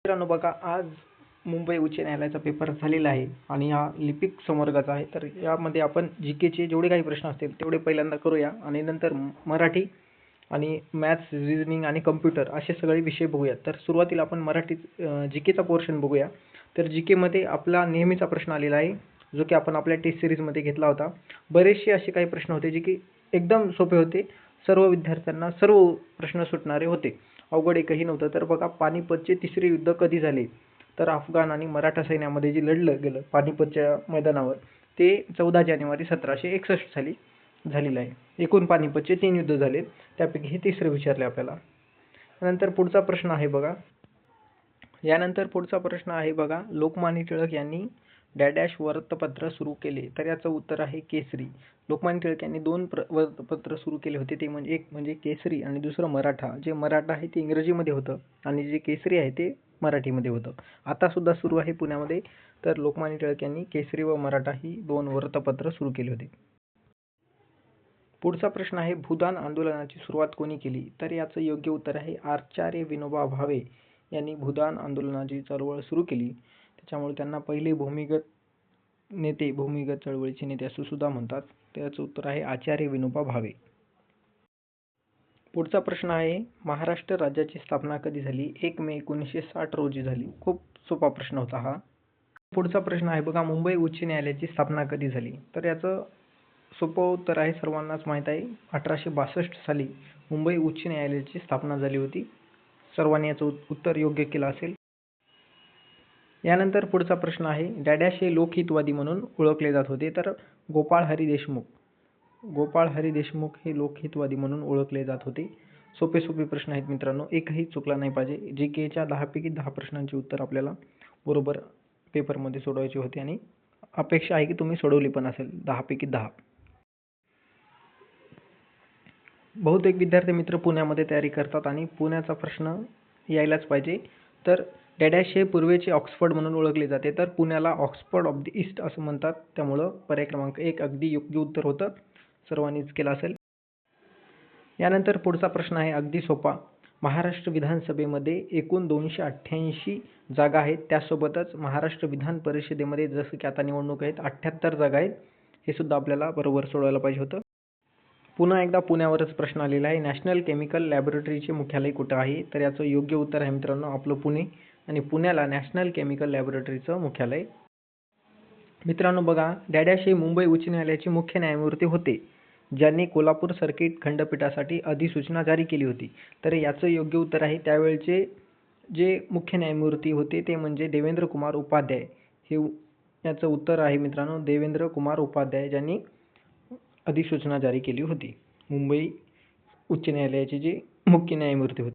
मित्रांनो बघा, आज मुंबई उच्च न्यायालयाचा पेपर झालेला आहे आणि हा लिपिक संवर्गाचा आहे. तर यामध्ये आपण जीकेचे जेवढे काही प्रश्न असतील तेवढे पहिल्यांदा करूया आणि नंतर मराठी आणि मॅथ्स, रिझनिंग आणि कम्प्युटर असे सगळे विषय बघूया. तर सुरुवातीला आपण मराठी जीकेचा पोर्शन बघूया. तर जीकेमध्ये आपला नेहमीचा प्रश्न आलेला आहे, जो की आपण आपल्या टेस्ट सिरीजमध्ये घेतला होता. बरेचसे असे काही प्रश्न होते जे की एकदम सोपे होते, सर्व विद्यार्थ्यांना सर्व प्रश्न सुटणारे होते, अवघड एकही नव्हतं. तर बघा, पानिपतचे तिसरे युद्ध कधी झाले? तर अफगाण आणि मराठा सैन्यामध्ये जे लढलं गेलं पानिपतच्या मैदानावर, ते 14 जानेवारी 1761 साली झालेलं आहे. एकूण पानिपतचे 3 युद्ध झाले, त्यापैकी हे तिसरे विचारले आपल्याला. नंतर पुढचा प्रश्न आहे बघा. पुढचा प्रश्न आहे बघा, लोकमान्य टिळक यांनी डॅश वृत्तपत्र सुरू केले? तर याचं उत्तर आहे केसरी. लोकमान्य टिळक यांनी 2 वृत्तपत्र सुरू केले होते, ते म्हणजे एक म्हणजे केसरी आणि दुसरं मराठा. जे मराठा आहे ते इंग्रजीमध्ये होतं आणि जे केसरी आहे ते मराठीमध्ये होतं. आता सुद्धा सुरू आहे पुण्यामध्ये. तर लोकमान्य टिळक यांनी केसरी व मराठा ही 2 वृत्तपत्र सुरू केली होती. पुढचा प्रश्न आहे, भूदान आंदोलनाची सुरुवात कोणी केली? तर याचं योग्य उत्तर आहे आचार्य विनोबा भावे यांनी भूदान आंदोलनाची चळवळ सुरू केली. त्याच्यामुळे त्यांना पहिले भूमिगत चळवळीचे नेते असं सुद्धा म्हणतात. त्याचं उत्तर आहे आचार्य विनोबा भावे. पुढचा प्रश्न आहे, महाराष्ट्र राज्याची स्थापना कधी झाली? 1 मे 1960 रोजी झाली. खूप सोपा प्रश्न होता हा. पुढचा प्रश्न आहे बघा, मुंबई उच्च न्यायालयाची स्थापना कधी झाली? तर याचं सोपं उत्तर आहे, सर्वांनाच माहीत आहे, 1862 साली मुंबई उच्च न्यायालयाची स्थापना झाली होती. सर्वांनी याचं उत्तर योग्य केलं असेल. यानंतर पुढचा प्रश्न आहे, डॅश हे लोकहितवादी म्हणून ओळखले जात होते? तर गोपाळ हरी देशमुख हे लोकहितवादी म्हणून ओळखले जात होते. सोपे प्रश्न आहेत मित्रांनो, एकही चुकला नाही पाहिजे. जीकेच्या 10 पैकी 10 प्रश्नांची उत्तर आपल्याला बरोबर पेपरमध्ये सोडवायचे होते आणि अपेक्षा आहे की तुम्ही सोडवली पण असेल 10 पैकी 10. बहुतेक विद्यार्थी मित्र पुण्यामध्ये तयारी करतात आणि पुण्याचा प्रश्न यायलाच पाहिजे. तर डॅश हे पूर्वेचे ऑक्सफर्ड म्हणून ओळखले जाते. तर पुण्याला ऑक्सफर्ड ऑफ द ईस्ट असं म्हणतात. त्यामुळं पर्याय क्रमांक 1 अगदी योग्य उत्तर होतं. सर्वांनीच केलं असेल. यानंतर पुढचा प्रश्न आहे अगदी सोपा, महाराष्ट्र विधानसभेमध्ये एकूण 288 जागा आहेत. त्यासोबतच महाराष्ट्र विधान परिषदेमध्ये जसं की आता निवडणूक आहेत 78 जागा आहेत. हे सुद्धा आपल्याला बरोबर सोडवायला पाहिजे होतं. पुन्हा एकदा पुण्यावरच प्रश्न आलेला आहे, नॅशनल केमिकल लॅबोरेटरीचे मुख्यालय कुठं आहे? तर याचं योग्य उत्तर आहे मित्रांनो आपलं पुणे आणि पुण्याला नॅशनल केमिकल लॅबोरेटरीचं मुख्यालय. मित्रांनो बघा, डॅश हे मुंबई उच्च न्यायालयाचे मुख्य न्यायमूर्ती होते, ज्यांनी कोल्हापूर सर्किट खंडपीठासाठी अधिसूचना जारी केली होती. तर याचं योग्य उत्तर आहे, त्यावेळचे जे मुख्य न्यायमूर्ती होते ते म्हणजे देवेंद्र कुमार उपाध्याय. हे याचं उत्तर आहे मित्रांनो, देवेंद्र कुमार उपाध्याय ज्यांनी अधिसूचना जारी केली होती. मुंबई उच्च न्यायालयाचे जे मुख्य न्यायमूर्ती होते.